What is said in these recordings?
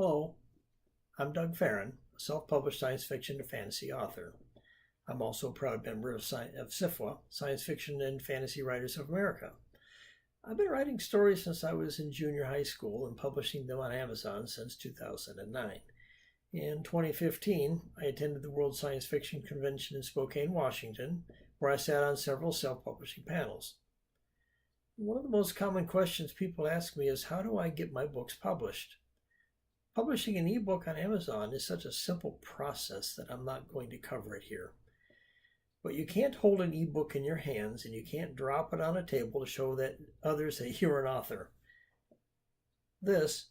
Hello, I'm Doug Farron, a self-published science fiction and fantasy author. I'm also a proud member of SIFWA, Science Fiction and Fantasy Writers of America. I've been writing stories since I was in junior high school and publishing them on Amazon since 2009. In 2015, I attended the World Science Fiction Convention in Spokane, Washington, where I sat on several self-publishing panels. One of the most common questions people ask me is, how do I get my books published? Publishing an ebook on Amazon is such a simple process that I'm not going to cover it here. But you can't hold an ebook in your hands and you can't drop it on a table to show that others that you're an author. This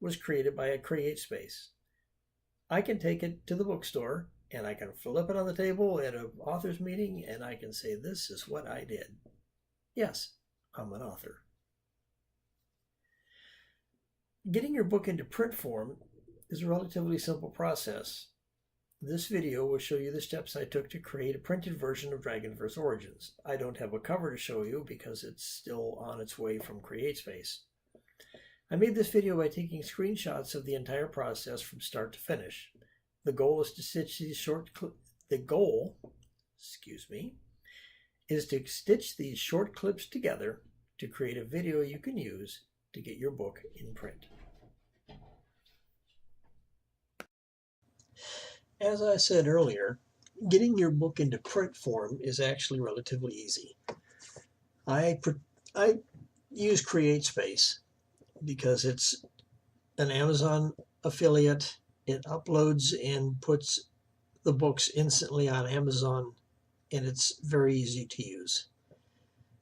was created by a CreateSpace. I can take it to the bookstore and I can flip it on the table at an author's meeting and I can say, this is what I did. Yes, I'm an author. Getting your book into print form is a relatively simple process. This video will show you the steps I took to create a printed version of Dragonverse Origins. I don't have a cover to show you because it's still on its way from CreateSpace. I made this video by taking screenshots of the entire process from start to finish. The goal is to stitch these short clips together to create a video you can use to get your book in print. As I said earlier, getting your book into print form is actually relatively easy. I use CreateSpace because it's an Amazon affiliate. It uploads and puts the books instantly on Amazon, and it's very easy to use.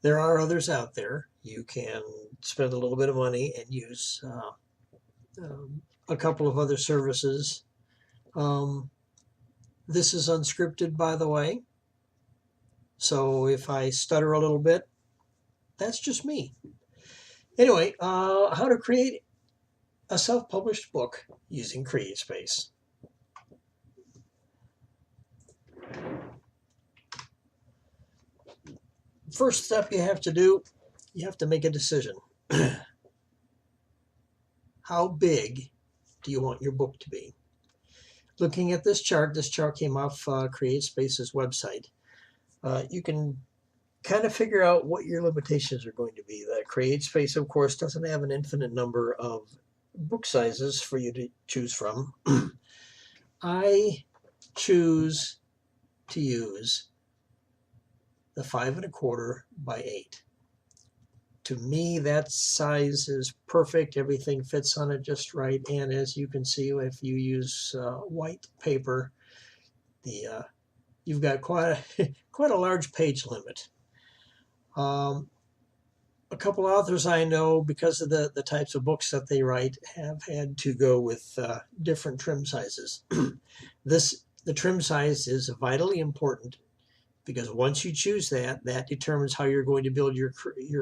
There are others out there. You can spend a little bit of money and use a couple of other services. This is unscripted, by the way. So if I stutter a little bit, that's just me. Anyway, how to create a self-published book using CreateSpace. First step you have to do, you have to make a decision. How big do you want your book to be? Looking at this chart came off CreateSpace's website. You can kind of figure out what your limitations are going to be. The CreateSpace, of course, doesn't have an infinite number of book sizes for you to choose from. I choose to use the 5 1/4 by 8. To me, that size is perfect. Everything fits on it just right. And as you can see, if you use white paper, you've got quite a large page limit. A couple authors I know, because of the types of books that they write, have had to go with different trim sizes. The trim size is vitally important, because once you choose that determines how you're going to build your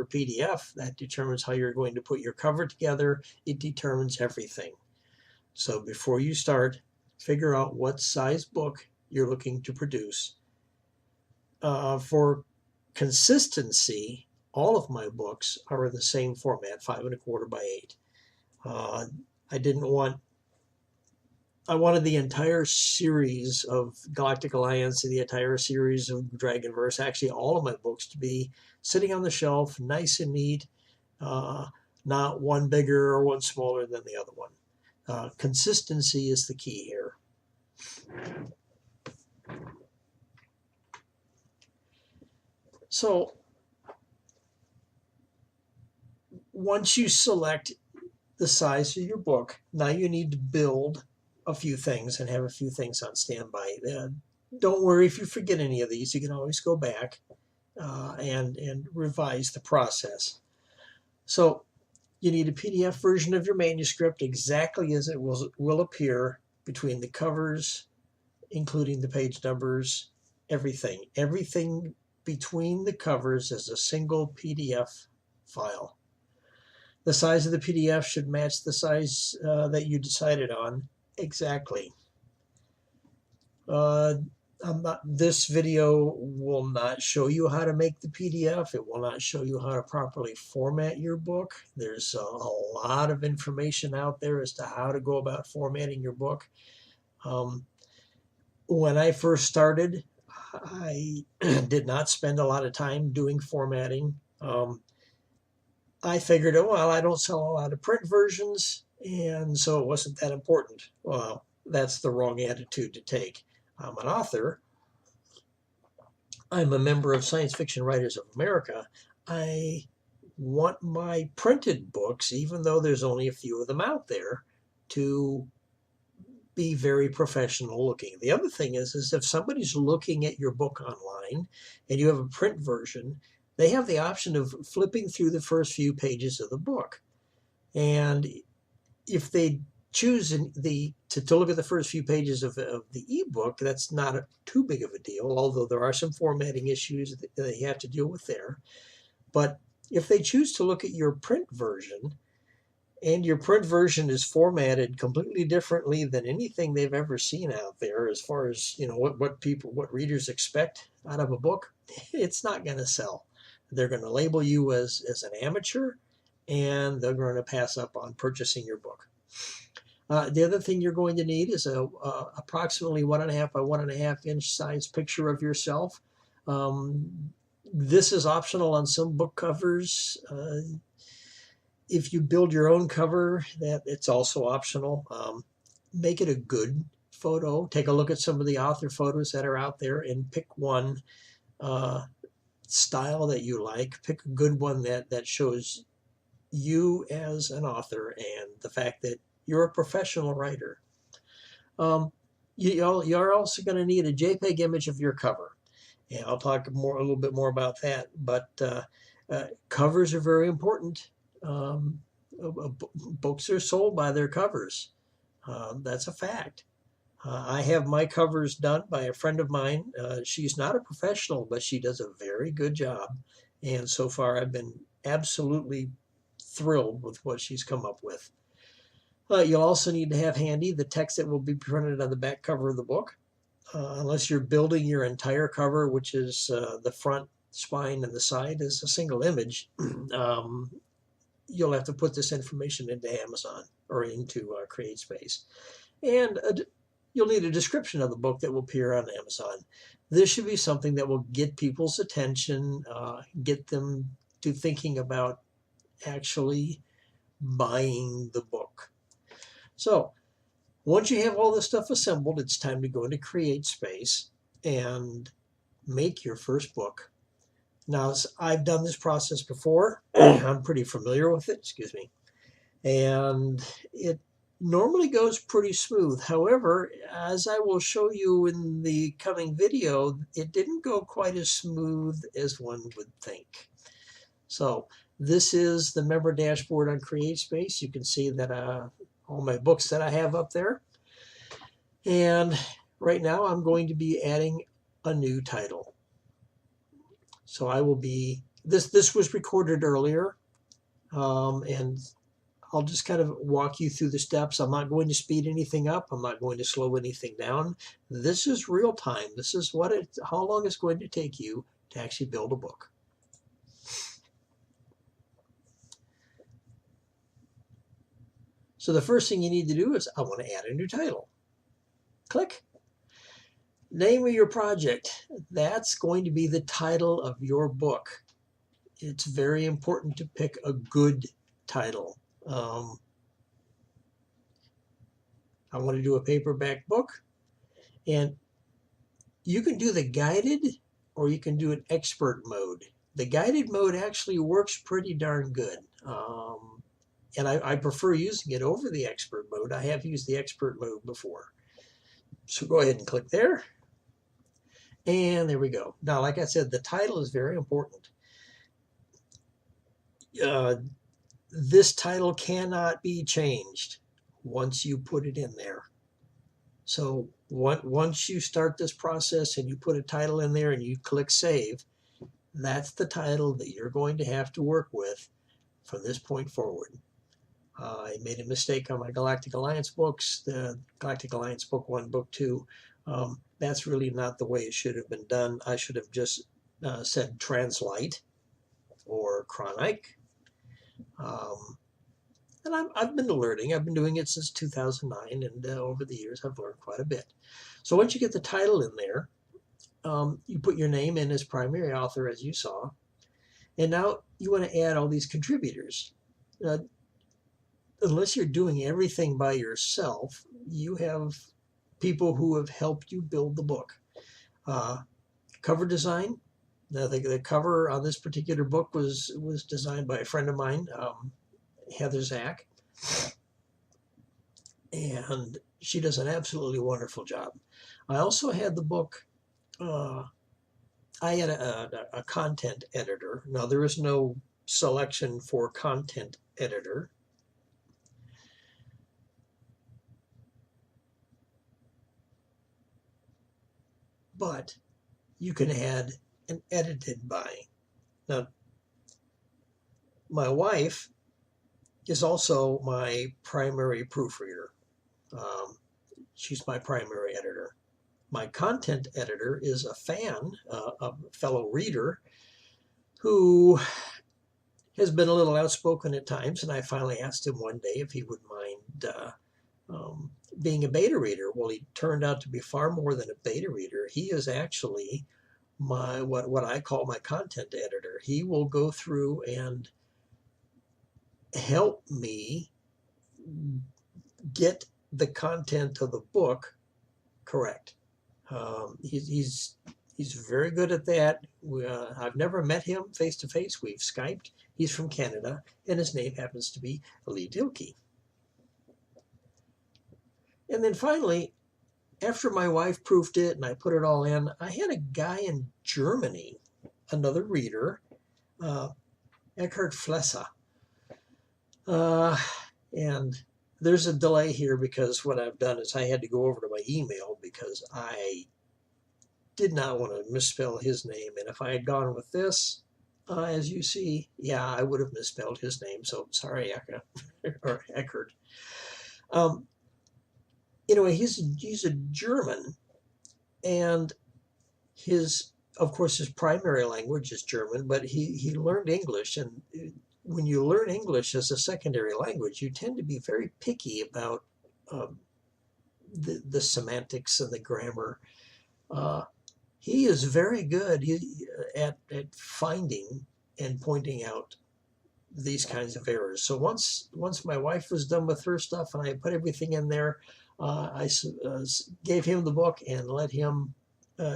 PDF. That determines how you're going to put your cover together. It determines everything. So before you start, figure out what size book you're looking to produce. For consistency, all of my books are the same format, 5 1/4 by 8. I wanted the entire series of Galactic Alliance and the entire series of Dragonverse, actually all of my books, to be sitting on the shelf, nice and neat, not one bigger or one smaller than the other one. Consistency is the key here. So once you select the size of your book, now you need to build a few things and have a few things on standby. Don't worry if you forget any of these. You can always go back and revise the process. So you need a PDF version of your manuscript exactly as it will appear between the covers, including the page numbers, everything. Everything between the covers is a single PDF file. The size of the PDF should match the size that you decided on exactly. This video will not show you how to make the PDF. It will not show you how to properly format your book. There's a lot of information out there as to how to go about formatting your book. When I first started, I did not spend a lot of time doing formatting. I figured, oh, well, I don't sell a lot of print versions, and so it wasn't that important. Well, that's the wrong attitude to take. I'm an author. I'm a member of Science Fiction Writers of America. I want my printed books, even though there's only a few of them out there, to be very professional looking. The other thing is if somebody's looking at your book online and you have a print version, they have the option of flipping through the first few pages of the book. And if they choose to look at the first few pages of the ebook, that's not too big of a deal, although there are some formatting issues that they have to deal with there. But if they choose to look at your print version, and your print version is formatted completely differently than anything they've ever seen out there, as far as what readers expect out of a book, it's not going to sell. They're going to label you as an amateur, and they're going to pass up on purchasing your book. The other thing you're going to need is a approximately 1.5 by 1.5 inch size picture of yourself. This is optional on some book covers. If you build your own cover, it's also optional. Make it a good photo. Take a look at some of the author photos that are out there and pick one style that you like. Pick a good one that shows you as an author and the fact that you're a professional writer. You're also going to need a JPEG image of your cover. And I'll talk a little bit more about that. But covers are very important. Books are sold by their covers. That's a fact. I have my covers done by a friend of mine. She's not a professional, but she does a very good job. And so far, I've been absolutely thrilled with what she's come up with. You'll also need to have handy the text that will be printed on the back cover of the book. Unless you're building your entire cover, which is the front, spine, and the side is a single image, you'll have to put this information into Amazon or into CreateSpace. And you'll need a description of the book that will appear on Amazon. This should be something that will get people's attention, get them to thinking about actually buying the book. So once you have all this stuff assembled, it's time to go into CreateSpace and make your first book. Now, I've done this process before. I'm pretty familiar with it, excuse me. And it normally goes pretty smooth. However, as I will show you in the coming video, it didn't go quite as smooth as one would think. So this is the member dashboard on CreateSpace. You can see that all my books that I have up there. And right now I'm going to be adding a new title. So I will be, this was recorded earlier, and I'll just kind of walk you through the steps. I'm not going to speed anything up. I'm not going to slow anything down. This is real time. This is how long it's going to take you to actually build a book. So the first thing you need to do is I want to add a new title. Click. Name of your project. That's going to be the title of your book. It's very important to pick a good title. I want to do a paperback book, and you can do the guided or you can do an expert mode. The guided mode actually works pretty darn good. And I prefer using it over the expert mode. I have used the expert mode before. So go ahead and click there. And there we go. Now, like I said, the title is very important. This title cannot be changed once you put it in there. So once you start this process and you put a title in there and you click save, that's the title that you're going to have to work with from this point forward. I made a mistake on my Galactic Alliance books, the Galactic Alliance Book 1, Book 2. That's really not the way it should have been done. I should have just said translate or chronic. And I've been learning. I've been doing it since 2009, and over the years I've learned quite a bit. So once you get the title in there, you put your name in as primary author, as you saw, and now you want to add all these contributors. Unless you're doing everything by yourself, you have people who have helped you build the book. Cover design. The cover on this particular book was designed by a friend of mine, Heather Zach, and she does an absolutely wonderful job. I also had the book. I had a content editor. Now there is no selection for content editor. But you can add an edited by. Now, my wife is also my primary proofreader. She's my primary editor. My content editor is a fan, a fellow reader, who has been a little outspoken at times, and I finally asked him one day if he would mind being a beta reader. Well, he turned out to be far more than a beta reader. He is actually my what I call my content editor. He will go through and help me get the content of the book correct. He's very good at that. I've never met him face to face. We've Skyped. He's from Canada, and his name happens to be Lee Dilkey. And then finally, after my wife proofed it and I put it all in, I had a guy in Germany, another reader, Eckhart Flesser. And there's a delay here because what I've done is I had to go over to my email because I did not want to misspell his name. And if I had gone with this, as you see, yeah, I would have misspelled his name. So sorry, Eckhart. Anyway, he's a German, and of course his primary language is German, but he learned English, and when you learn English as a secondary language, you tend to be very picky about the semantics and the grammar. He is very good at finding and pointing out these kinds of errors. So once my wife was done with her stuff and I put everything in there, I gave him the book and let him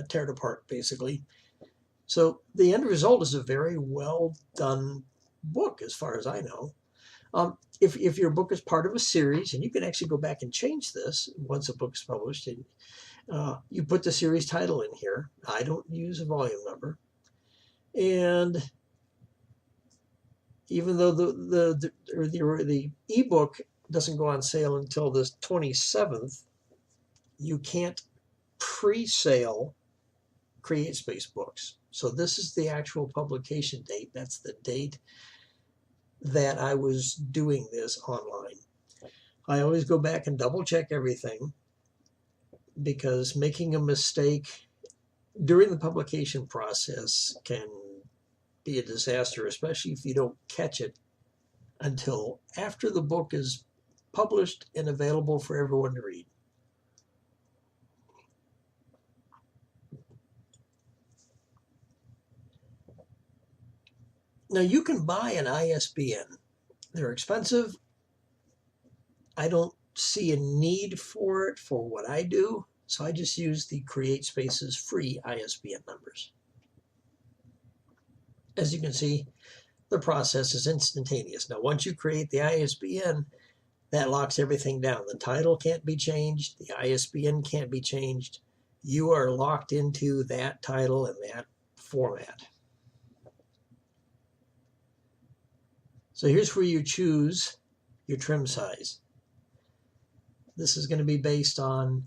tear it apart, basically. So the end result is a very well done book, as far as I know. If your book is part of a series, and you can actually go back and change this once a book is published, and you put the series title in here. I don't use a volume number. And even though the ebook doesn't go on sale until the 27th, you can't pre-sale CreateSpace books. So this is the actual publication date. That's the date that I was doing this online. I always go back and double check everything, because making a mistake during the publication process can be a disaster, especially if you don't catch it until after the book is published and available for everyone to read. Now you can buy an ISBN. They're expensive. I don't see a need for it for what I do, so I just use the CreateSpace's free ISBN numbers. As you can see, the process is instantaneous. Now, once you create the ISBN, that locks everything down. The title can't be changed. The ISBN can't be changed. You are locked into that title and that format. So here's where you choose your trim size. This is going to be based on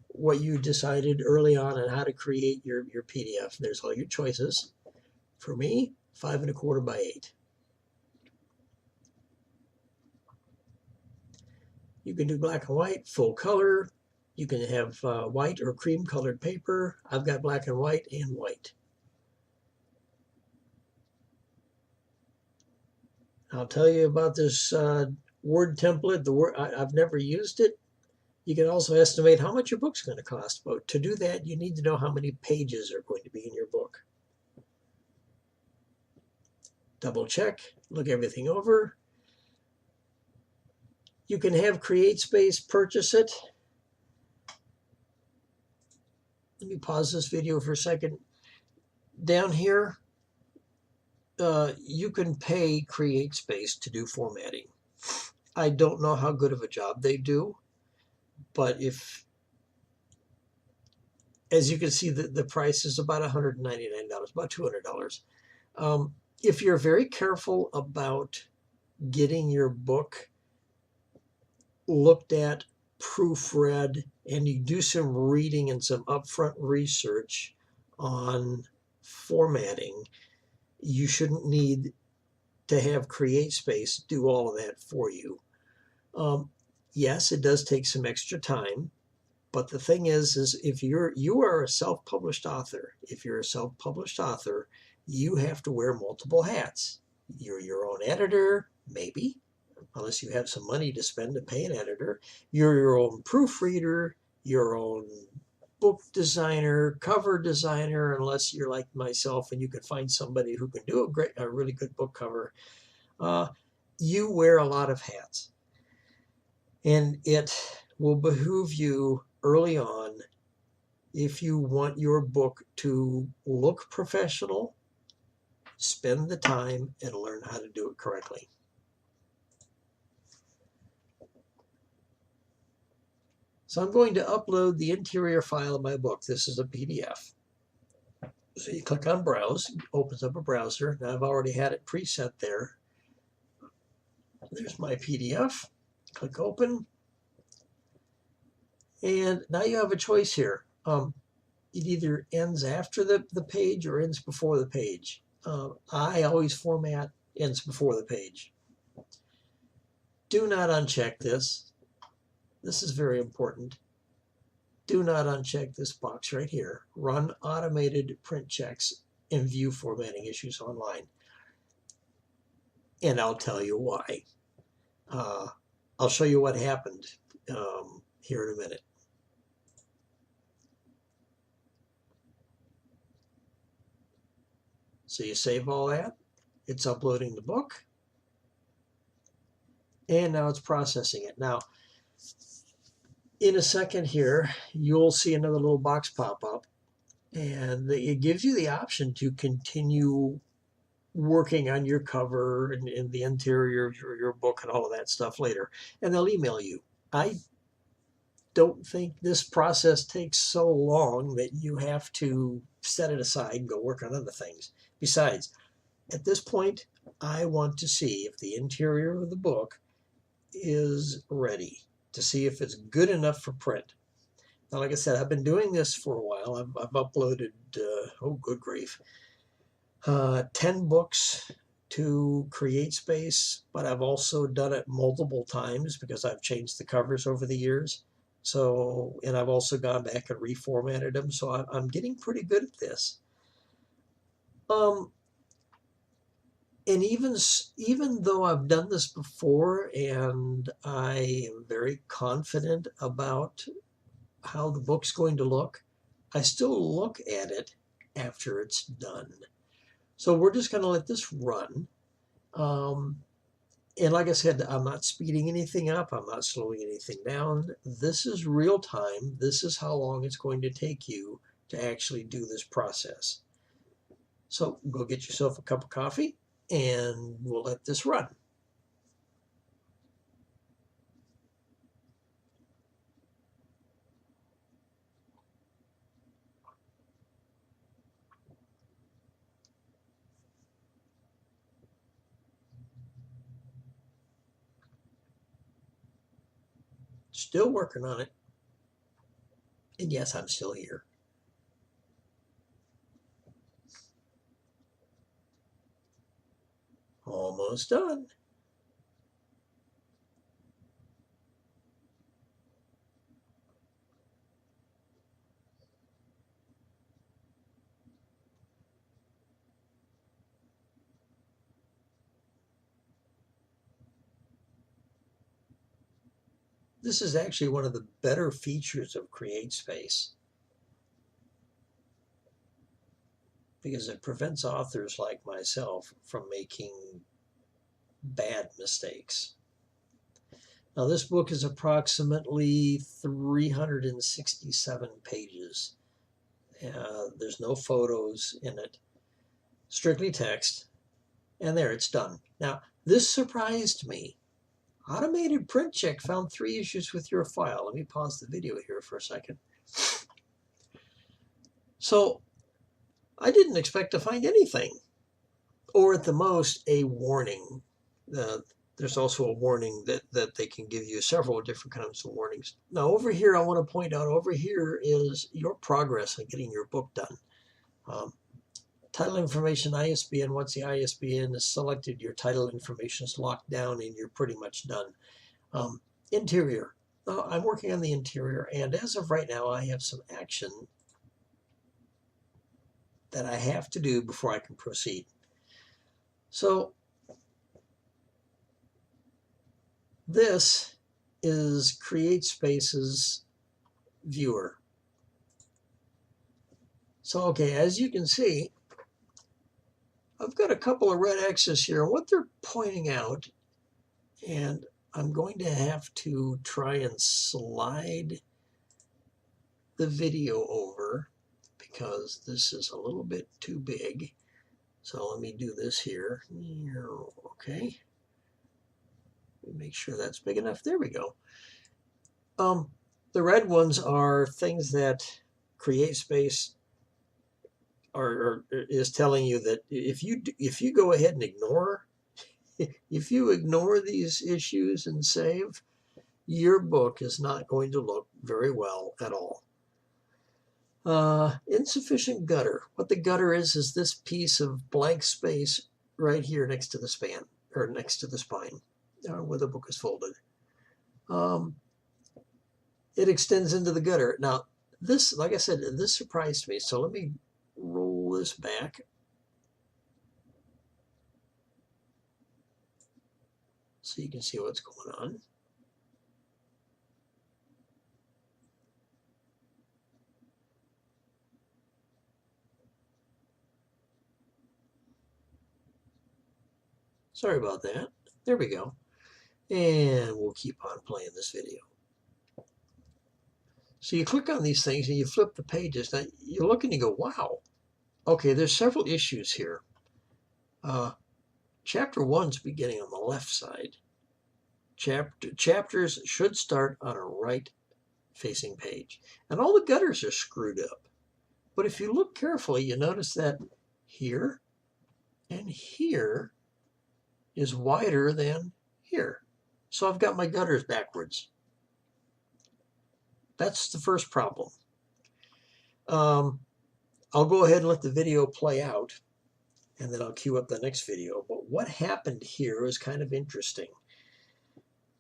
what you decided early on and how to create your PDF. There's all your choices. For me, 5 1/4 by 8. You can do black and white, full color, You can have white or cream colored paper. I've got black and white. I'll tell you about this word template. I've never used it. You can also estimate how much your book's going to cost. But to do that, you need to know how many pages are going to be in your book. Double check, look everything over. You can have CreateSpace purchase it. Let me pause this video for a second. Down here, you can pay CreateSpace to do formatting. I don't know how good of a job they do, but as you can see, the price is about $199, about $200. If you're very careful about getting your book looked at, proofread, and you do some reading and some upfront research on formatting, you shouldn't need to have CreateSpace do all of that for you. Yes, it does take some extra time, but the thing is if you are a self-published author, you have to wear multiple hats. You're your own editor, maybe, unless you have some money to spend to pay an editor. You're your own proofreader, your own book designer, cover designer, unless you're like myself and you can find somebody who can do a really good book cover. You wear a lot of hats. And it will behoove you early on, if you want your book to look professional, spend the time and learn how to do it correctly. So I'm going to upload the interior file of my book. This is a PDF. So you click on Browse, it opens up a browser. Now I've already had it preset there. There's my PDF. Click Open. And now you have a choice here. It either ends after the page or ends before the page. I always format ends before the page. Do not uncheck this. This is very important. Do not uncheck this box right here. Run automated print checks and view formatting issues online. And I'll tell you why. I'll show you what happened here in a minute. So you save all that. It's uploading the book. And now it's processing it. Now, in a second here, you'll see another little box pop up. And it gives you the option to continue working on your cover and the interior of your book and all of that stuff later. And they'll email you. I don't think this process takes so long that you have to set it aside and go work on other things. Besides, at this point, I want to see if the interior of the book is ready, to see if it's good enough for print. Now, like I said, I've been doing this for a while. I've uploaded, oh, good grief, 10 books to CreateSpace, but I've also done it multiple times because I've changed the covers over the years. So, and I've also gone back and reformatted them. So I'm getting pretty good at this. And even though I've done this before and I am very confident about how the book's going to look, I still look at it after it's done. So we're just going to let this run. And like I said, I'm not speeding anything up. I'm not slowing anything down. This is real time. This is how long it's going to take you to actually do this process. So go get yourself a cup of coffee and we'll let this run. Still working on it. And yes, I'm still here. Almost done. This is actually one of the better features of CreateSpace because it prevents authors like myself from making bad mistakes. Now, this book is approximately 367 pages. There's no photos in it, strictly text, and there, it's done. Now, this surprised me. Automated print check found 3 issues with your file. Let me pause the video here for a second. So, I didn't expect to find anything, or at the most, a warning. There's also a warning that they can give you several different kinds of warnings. Now, over here, I want to point out, over here is your progress in getting your book done. Title information, ISBN. Once the ISBN is selected, your title information is locked down and you're pretty much done. Interior. I'm working on the interior, and as of right now, I have some action that I have to do before I can proceed. So, this is CreateSpace's viewer. So, okay, as you can see, I've got a couple of red X's here. What they're pointing out, and I'm going to have to try and slide the video over because this is a little bit too big. So let me do this here. Okay. Let me make sure that's big enough. There we go. The red ones are things that CreateSpace is telling you that if you go ahead and ignore these issues and save, your book is not going to look very well at all. Insufficient gutter. What the gutter is this piece of blank space right here next to the span, or next to the spine, where the book is folded. It extends into the gutter. Now, this, like I said, this surprised me. So let me roll this back. So you can see what's going on. Sorry about that. There we go. And we'll keep on playing this video. So you click on these things and you flip the pages. Now you look and you go, wow. Okay, there's several issues here. Chapter 1's beginning on the left side. Chapters should start on a right-facing page. And all the gutters are screwed up. But if you look carefully, you notice that here and here is wider than here. So I've got my gutters backwards. That's the first problem. I'll go ahead and let the video play out, and then I'll queue up the next video. But what happened here is kind of interesting.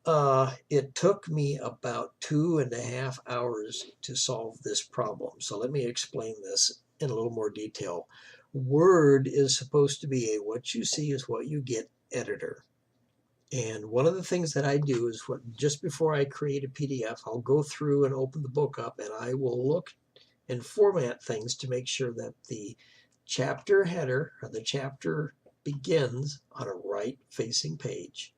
It took me about 2.5 hours to solve this problem. So let me explain this in a little more detail. Word is supposed to be a what you see is what you get editor. And one of the things that I do is just before I create a PDF, I'll go through and open the book up, and I will look and format things to make sure that the chapter header or the chapter begins on a right-facing page.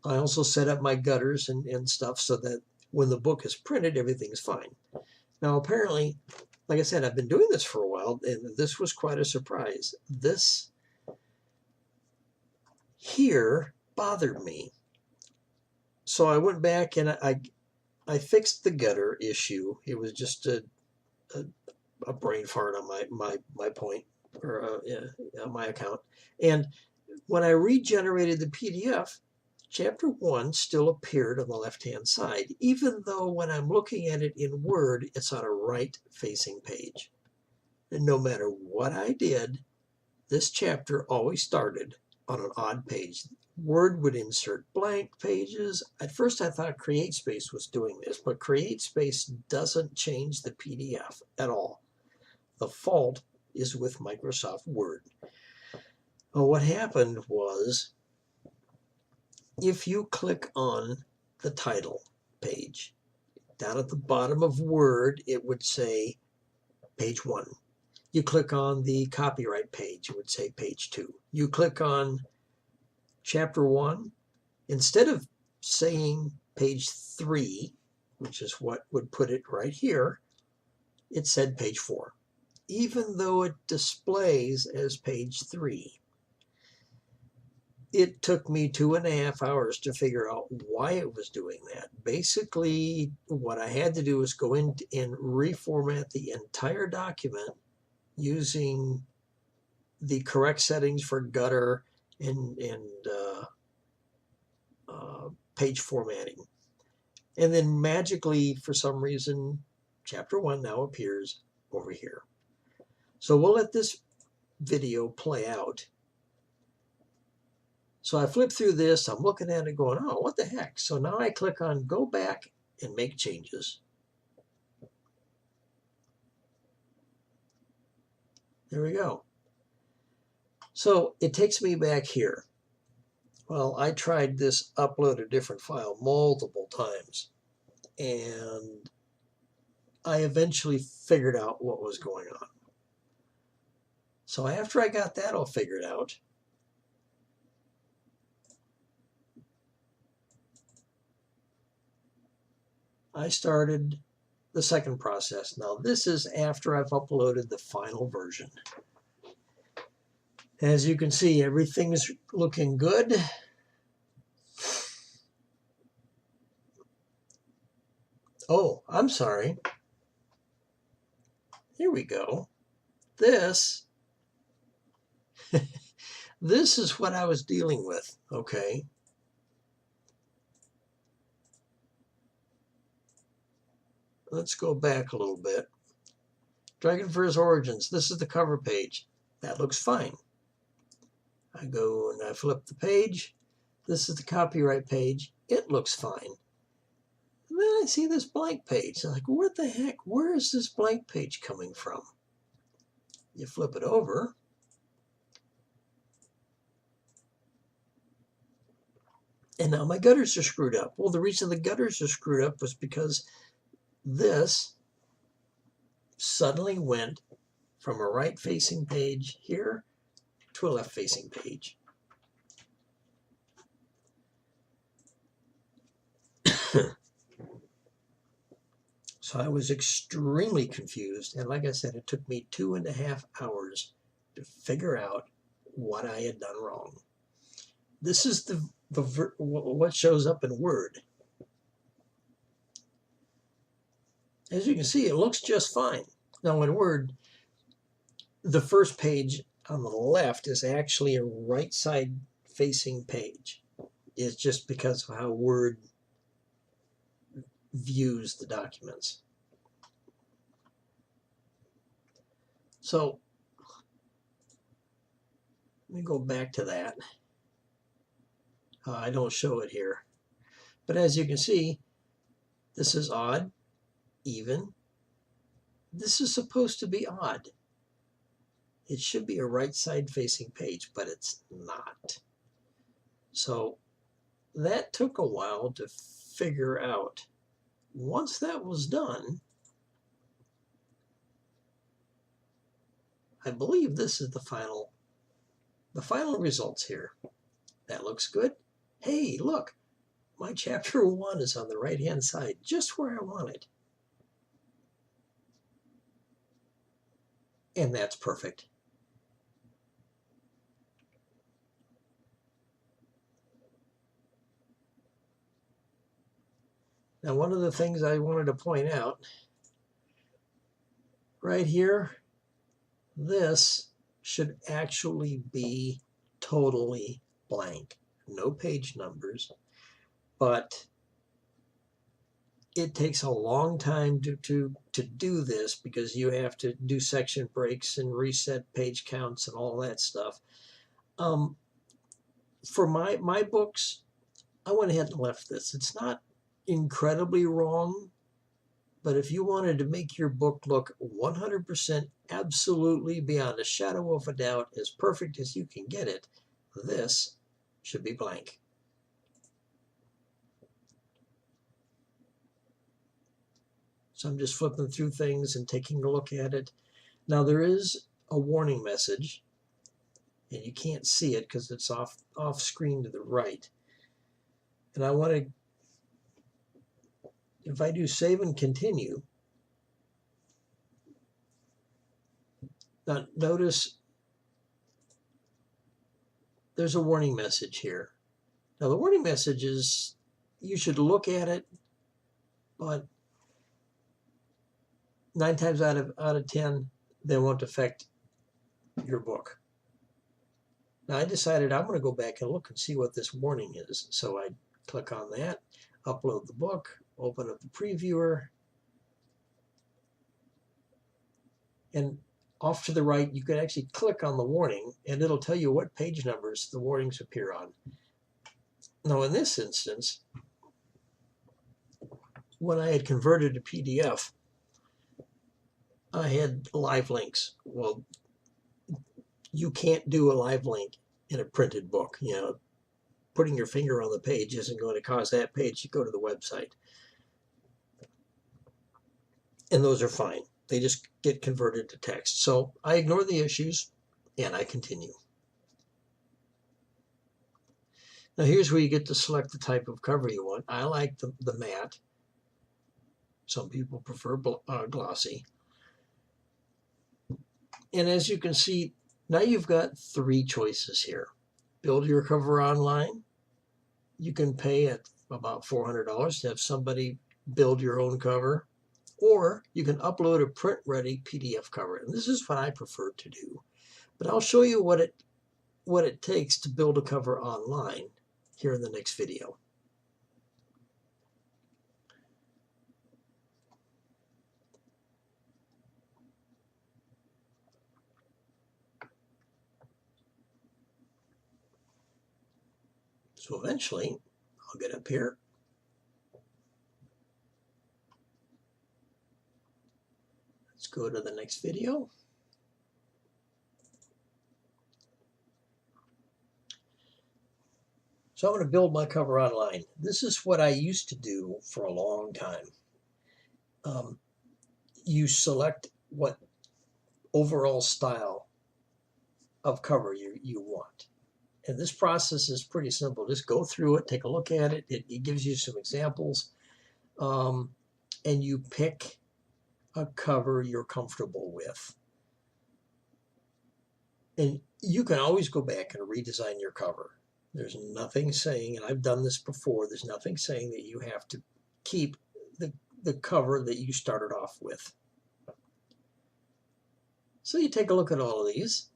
I also set up my gutters and stuff so that when the book is printed, everything's fine. Now, apparently, like I said, I've been doing this for a while, and this was quite a surprise. This here bothered me. So I went back and I fixed the gutter issue. It was just a brain fart on my point, or on my account. And when I regenerated the PDF, Chapter 1 still appeared on the left-hand side, even though when I'm looking at it in Word, it's on a right-facing page. And no matter what I did, this chapter always started on an odd page. Word would insert blank pages. At first I thought CreateSpace was doing this, but CreateSpace doesn't change the PDF at all. The fault is with Microsoft Word. Well, what happened was, if you click on the title page. Down at the bottom of Word, it would say page 1. You click on the copyright page, it would say page 2. You click on chapter 1, instead of saying page 3, which is what would put it right here, it said page 4, even though it displays as page 3. It took me 2.5 hours to figure out why it was doing that. Basically, what I had to do was go in and reformat the entire document using the correct settings for gutter and page formatting. And then magically, for some reason, chapter 1 now appears over here. So we'll let this video play out. So I flip through this, I'm looking at it going, oh, what the heck? So now I click on go back and make changes. There we go. So it takes me back here. Well, I tried this upload a different file multiple times, and I eventually figured out what was going on. So after I got that all figured out, I started the second process. Now this is after I've uploaded the final version. As you can see, everything's looking good. Oh, I'm sorry. Here we go. This is what I was dealing with, okay? Let's go back a little bit. Dragonfur's Origins. This is the cover page. That looks fine. I go and I flip the page. This is the copyright page. It looks fine. And then I see this blank page. I'm like, what the heck? Where is this blank page coming from? You flip it over. And now my gutters are screwed up. Well, the reason the gutters are screwed up was because this suddenly went from a right-facing page here to a left-facing page. So I was extremely confused, and like I said, it took me 2.5 hours to figure out what I had done wrong. This is what shows up in Word. As you can see, it looks just fine. Now in Word, the first page on the left is actually a right side facing page. It's just because of how Word views the documents. So let me go back to that. I don't show it here. But as you can see, this is odd, even. This is supposed to be odd. It should be a right side facing page, but it's not. So that took a while to figure out. Once that was done, I believe this is the final results here. That looks good. Hey, look, my chapter 1 is on the right-hand side, just where I want it. And that's perfect. Now, one of the things I wanted to point out, right here, this should actually be totally blank. No page numbers, but it takes a long time to do this because you have to do section breaks and reset page counts and all that stuff. For my books, I went ahead and left this. It's not incredibly wrong, but if you wanted to make your book look 100% absolutely beyond a shadow of a doubt as perfect as you can get it, this should be blank. So I'm just flipping through things and taking a look at it. Now there is a warning message, and you can't see it because it's off screen to the right. And I want to, if I do save and continue, now notice there's a warning message here. Now the warning message is, you should look at it, but 9 times out of 10, they won't affect your book. Now I decided I'm going to go back and look and see what this warning is. So I click on that, upload the book, open up the previewer, and off to the right you can actually click on the warning and it'll tell you what page numbers the warnings appear on. Now in this instance, when I had converted to PDF, I had live links. Well, you can't do a live link in a printed book. You know, putting your finger on the page isn't going to cause that page to go to the website. And those are fine. They just get converted to text. So I ignore the issues and I continue. Now here's where you get to select the type of cover you want. I like the matte. Some people prefer glossy. And as you can see, now you've got 3 choices here. Build your cover online. You can pay at about $400 to have somebody build your own cover. Or you can upload a print-ready PDF cover. And this is what I prefer to do. But I'll show you what it takes to build a cover online here in the next video. So eventually, I'll get up here. Let's go to the next video. So I'm going to build my cover online. This is what I used to do for a long time. You select what overall style of cover you want. And this process is pretty simple. Just go through it, take a look at it. It gives you some examples. And you pick a cover you're comfortable with. And you can always go back and redesign your cover. There's nothing saying, and I've done this before, there's nothing saying that you have to keep the cover that you started off with. So you take a look at all of these.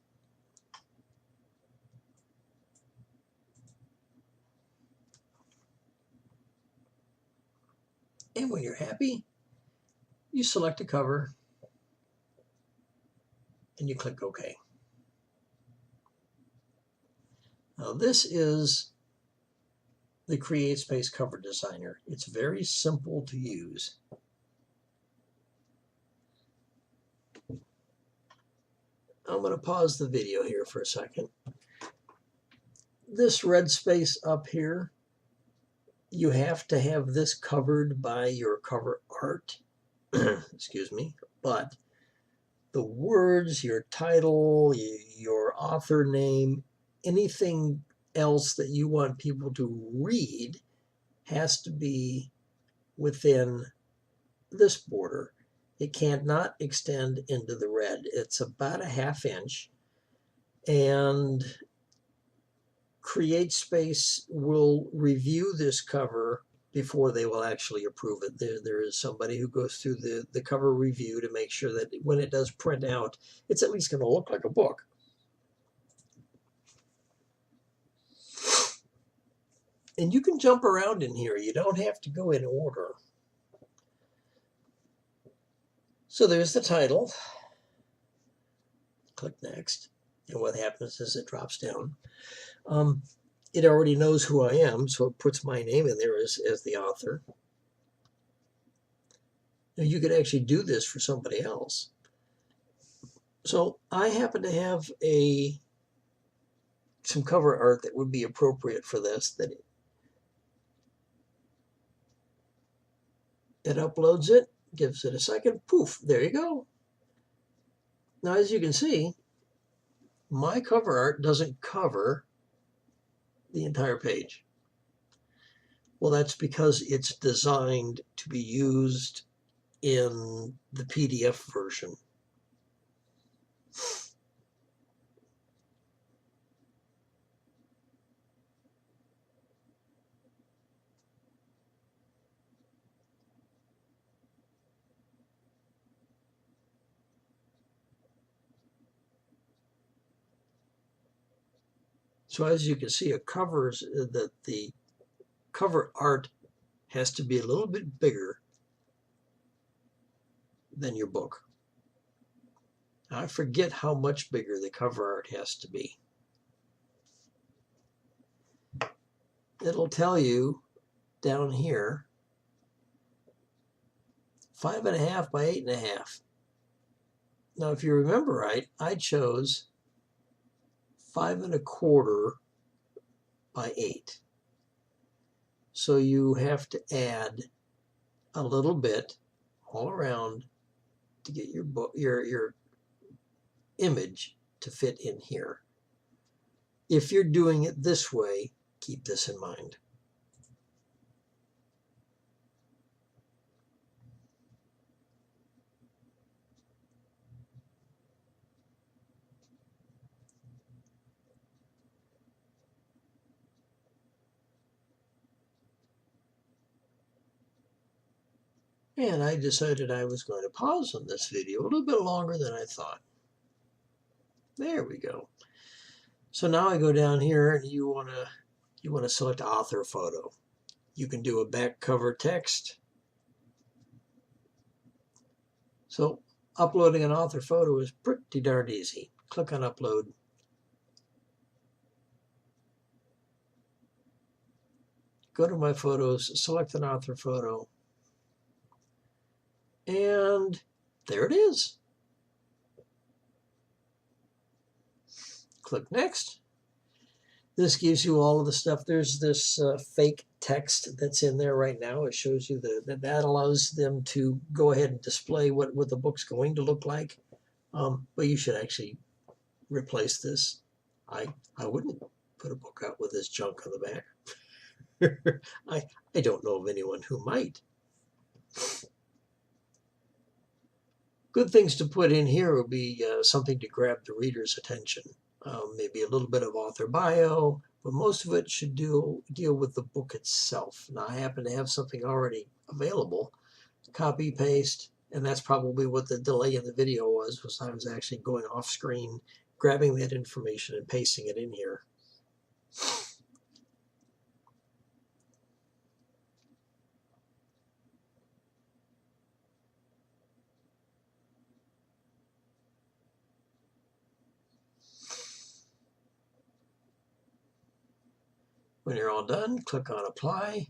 And when you're happy, you select a cover and you click OK. Now this is the CreateSpace Cover Designer. It's very simple to use. I'm going to pause the video here for a second. This red space up here, you have to have this covered by your cover art. Excuse me. But the words, your title, your author name, anything else that you want people to read has to be within this border. It cannot extend into the red. It's about a ½ inch, and CreateSpace will review this cover before they will actually approve it. There is somebody who goes through the cover review to make sure that when it does print out, it's at least going to look like a book. And you can jump around in here. You don't have to go in order. So there's the title. Click next. And what happens is it drops down. It already knows who I am, so it puts my name in there as the author. Now you could actually do this for somebody else. So I happen to have some cover art that would be appropriate for this. That it uploads it. Gives it a second. Poof, there you go. Now, as you can see, my cover art doesn't cover the entire page. Well, that's because it's designed to be used in the PDF version. So as you can see, it covers that the cover art has to be a little bit bigger than your book. Now, I forget how much bigger the cover art has to be. It'll tell you down here 5.5 by 8.5. Now, if you remember right, I chose 5.25 by 8. So you have to add a little bit all around to get your book, your image to fit in here. If you're doing it this way, keep this in mind. And I decided I was going to pause on this video a little bit longer than I thought. There we go. So now I go down here and you want to select author photo. You can do a back cover text. So uploading an author photo is pretty darn easy. Click on upload. Go to my photos, select an author photo. And there it is. Click next. This gives you all of the stuff. There's this fake text that's in there right now. It shows you that allows them to go ahead and display what the book's going to look like. But you should actually replace this. I wouldn't put a book out with this junk on the back. I don't know of anyone who might. Good things to put in here would be something to grab the reader's attention. Maybe a little bit of author bio, but most of it should deal with the book itself. Now, I happen to have something already available. Copy, paste, and that's probably what the delay in the video was I was actually going off screen, grabbing that information and pasting it in here. When you're all done, click on apply,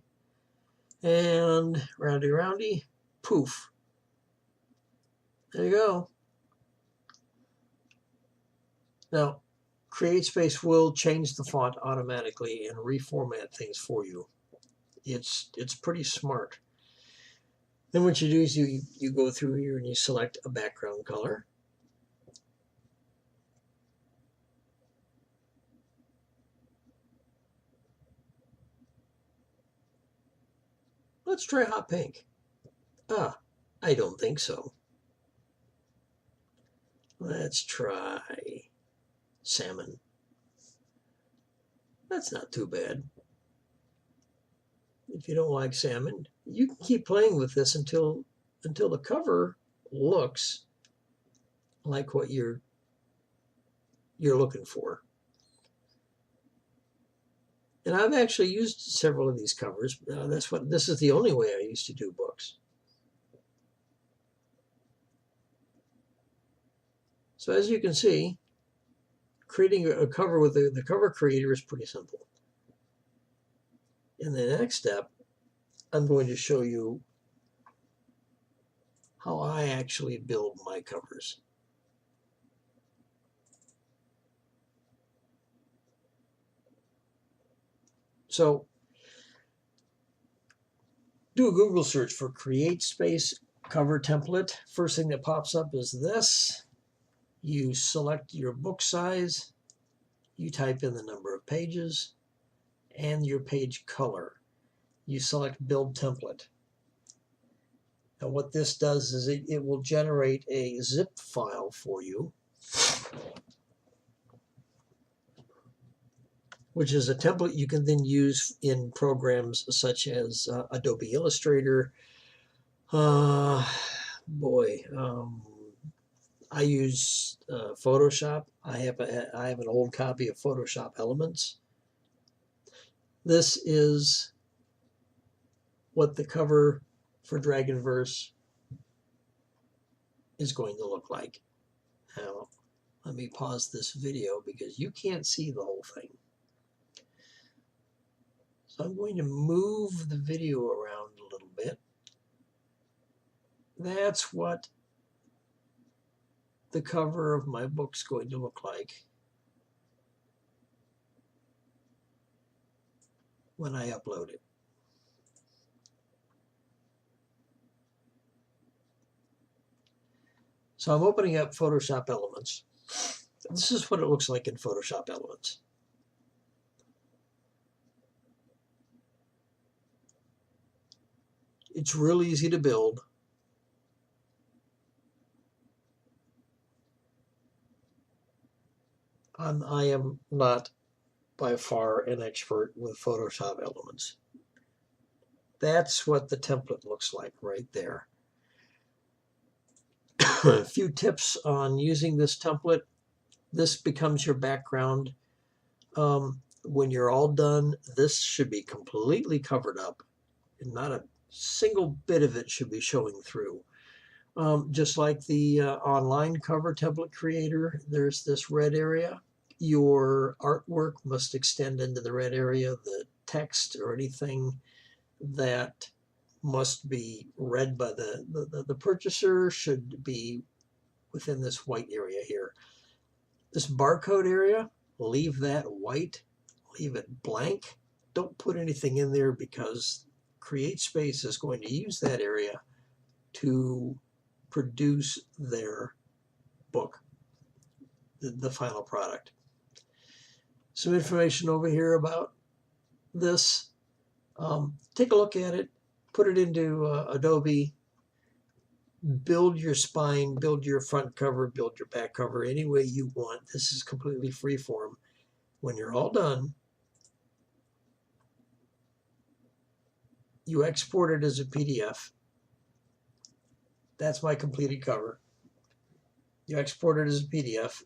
and roundy, poof. There you go. Now, CreateSpace will change the font automatically and reformat things for you. It's pretty smart. Then what you do is you go through here and you select a background color. Let's try hot pink. I don't think so. Let's try salmon. That's not too bad. If you don't like salmon, you can keep playing with this until the cover looks like what you're looking for. And I've actually used several of these covers. This is the only way I used to do books. So as you can see, creating a cover with the cover creator is pretty simple. In the next step, I'm going to show you how I actually build my covers. So do a Google search for CreateSpace cover template. First thing that pops up is this. You select your book size, you type in the number of pages, and your page color. You select build template. Now what this does is it will generate a zip file for you, which is a template you can then use in programs such as Adobe Illustrator. I use Photoshop. I have an old copy of Photoshop Elements. This is what the cover for Dragonverse is going to look like. Now, let me pause this video because you can't see the whole thing. So I'm going to move the video around a little bit. That's what the cover of my book's going to look like when I upload it. So I'm opening up Photoshop Elements. This is what it looks like in Photoshop Elements. It's real easy to build. I am not by far an expert with Photoshop Elements. That's what the template looks like right there. A few tips on using this template. This becomes your background. When you're all done, this should be completely covered up, and not a single bit of it should be showing through. Just like the online cover template creator, there's this red area. Your artwork must extend into the red area. The text or anything that must be read by the purchaser should be within this white area here. This barcode area, leave that white, leave it blank. Don't put anything in there because CreateSpace is going to use that area to produce their book, the final product. Some information over here about this. Take a look at it, put it into Adobe, build your spine, build your front cover, build your back cover any way you want. This is completely freeform. When you're all done, you export it as a PDF. That's my completed cover. You export it as a PDF,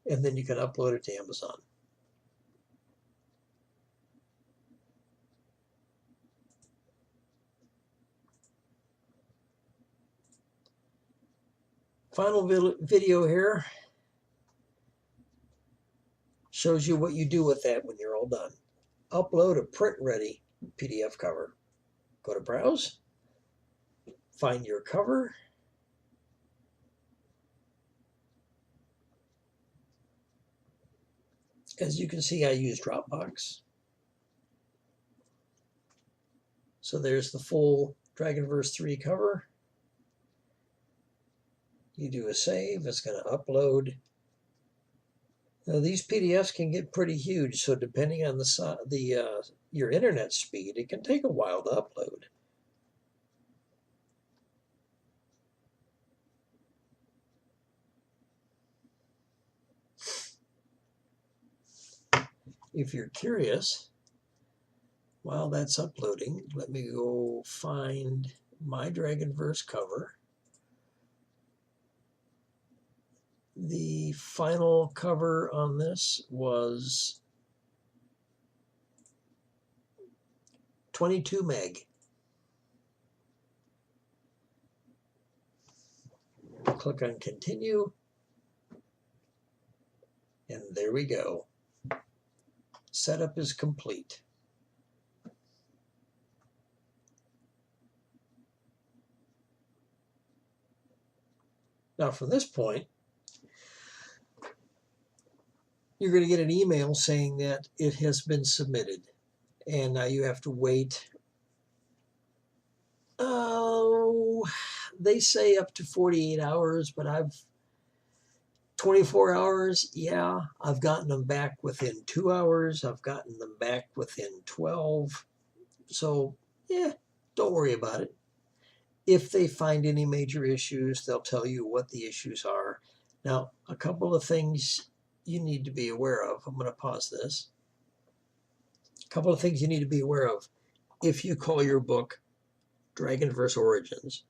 and then you can upload it to Amazon. Final video here shows you what you do with that when you're all done. Upload a print-ready PDF cover. Go to Browse, find your cover, as you can see, I use Dropbox. So there's the full Dragonverse 3 cover. You do a save, it's going to upload. Now these PDFs can get pretty huge, so depending on your internet speed, it can take a while to upload. If you're curious, while that's uploading, let me go find my Dragonverse cover. The final cover on this was 22 meg. Click on continue, and there we go. Setup is complete. Now from this point, you're going to get an email saying that it has been submitted. And now you have to wait. Oh, they say up to 48 hours, but 24 hours, yeah, I've gotten them back within 2 hours. I've gotten them back within 12. So, yeah, don't worry about it. If they find any major issues, they'll tell you what the issues are. Now, a couple of things you need to be aware of. I'm going to pause this. A couple of things you need to be aware of. If you call your book Dragonverse Origins,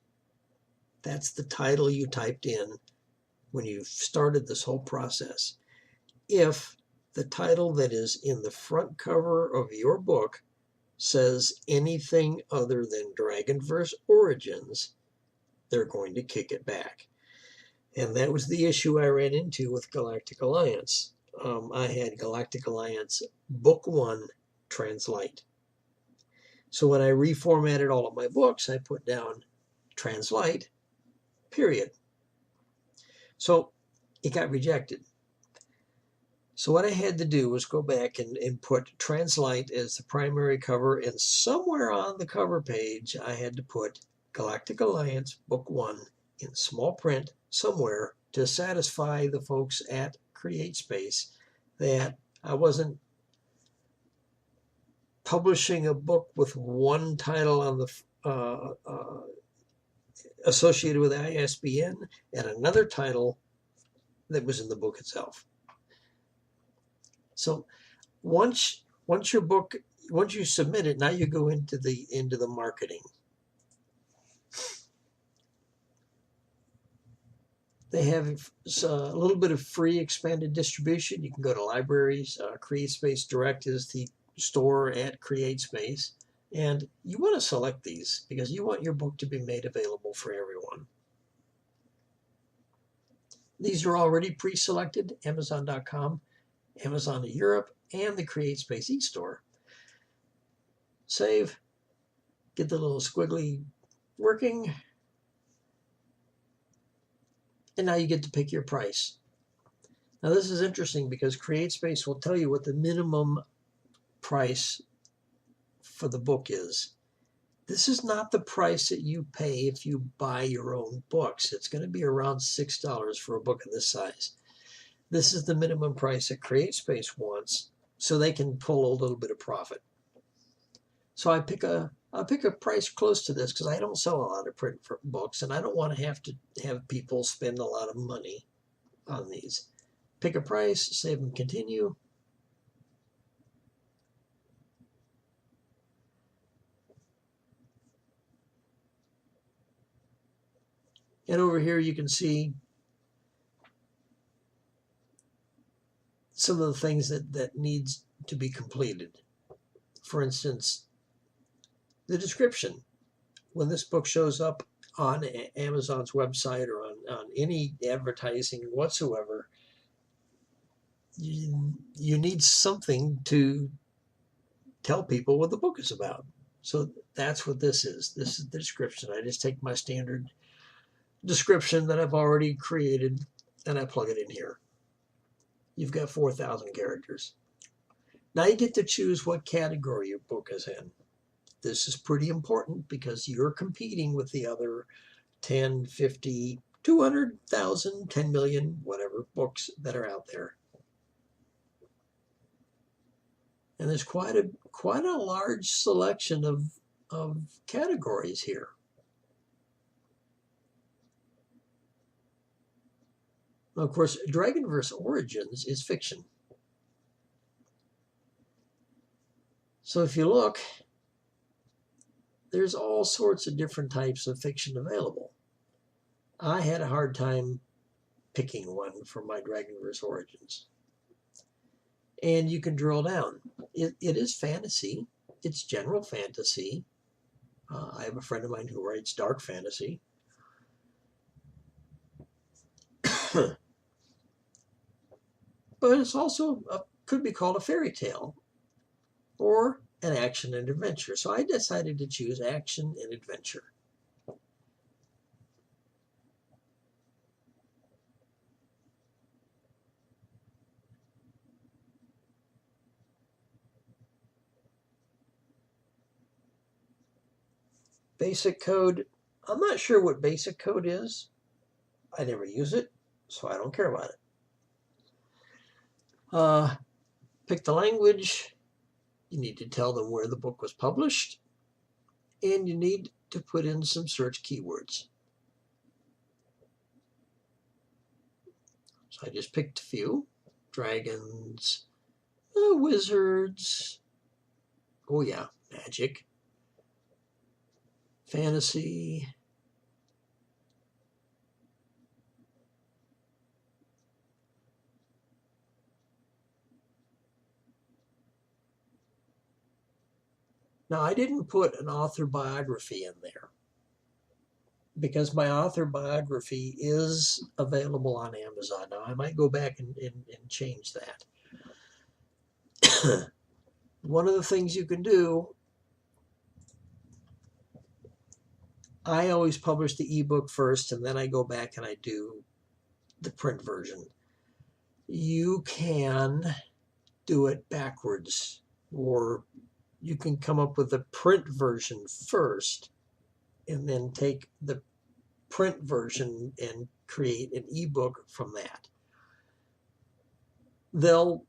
that's the title you typed in when you started this whole process. If the title that is in the front cover of your book says anything other than Dragonverse Origins, they're going to kick it back. And that was the issue I ran into with Galactic Alliance. I had Galactic Alliance Book 1 Translate. So when I reformatted all of my books, I put down Translate, period. So it got rejected. So what I had to do was go back and put Translate as the primary cover, and somewhere on the cover page I had to put Galactic Alliance Book 1 in small print somewhere to satisfy the folks at CreateSpace that I wasn't publishing a book with one title on the associated with ISBN and another title that was in the book itself. So once you submit it, now you go into the marketing. They have a little bit of free expanded distribution. You can go to libraries. CreateSpace Direct is the store at CreateSpace. And you want to select these because you want your book to be made available for everyone. These are already pre-selected, Amazon.com, Amazon Europe, and the CreateSpace e-store. Save, get the little squiggly working, and now you get to pick your price. Now this is interesting because CreateSpace will tell you what the minimum price for the book is. This is not the price that you pay if you buy your own books. It's going to be around $6 for a book of this size. This is the minimum price that CreateSpace wants so they can pull a little bit of profit. So I'll pick a price close to this because I don't sell a lot of print books and I don't want to have people spend a lot of money on these. Pick a price, save and continue. And over here you can see some of the things that needs to be completed. For instance, the description. When this book shows up on Amazon's website or on any advertising whatsoever, you need something to tell people what the book is about. So that's what this is. This is the description. I just take my standard description that I've already created and I plug it in here. You've got 4,000 characters. Now you get to choose what category your book is in. This is pretty important because you're competing with the other 10, 50, 200,000, 10 million, whatever books that are out there. And there's quite a large selection of categories here. Now, of course, Dragonverse Origins is fiction. So if you look, there's all sorts of different types of fiction available. I had a hard time picking one for my Dragonverse Origins. And you can drill down. It is fantasy. It's general fantasy. I have a friend of mine who writes dark fantasy. But it's also could be called a fairy tale or an action and adventure. So I decided to choose action and adventure. Basic code, I'm not sure what basic code is. I never use it, so I don't care about it. Pick the language. You need to tell them where the book was published, and you need to put in some search keywords. So I just picked a few. Dragons, wizards, oh yeah, magic, fantasy, now I didn't put an author biography in there because my author biography is available on Amazon. Now I might go back and change that. One of the things you can do, I always publish the ebook first and then I go back and I do the print version. You can do it backwards, or you can come up with the print version first and then take the print version and create an ebook from that. They'll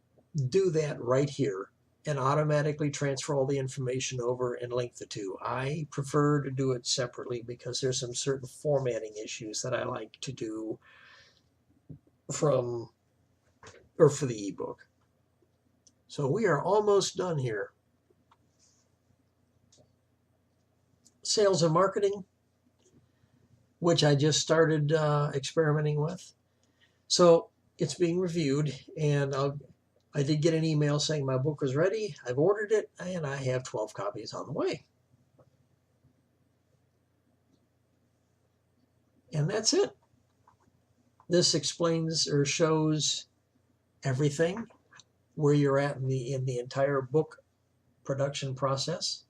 do that right here and automatically transfer all the information over and link the two. I prefer to do it separately because there's some certain formatting issues that I like to do for the ebook. So we are almost done here. Sales and marketing, which I just started experimenting with. So it's being reviewed, and I did get an email saying my book was ready. I've ordered it, and I have 12 copies on the way. And that's it. This explains or shows everything, where you're at in the entire book production process.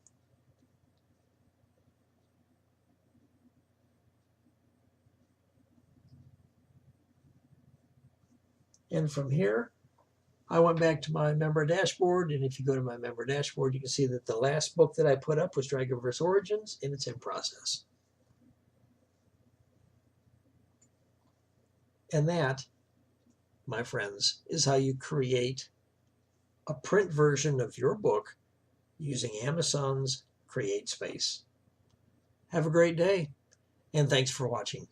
And from here, I went back to my member dashboard, and if you go to my member dashboard, you can see that the last book that I put up was Dragonverse Origins, and it's in process. And that, my friends, is how you create a print version of your book using Amazon's CreateSpace. Have a great day, and thanks for watching.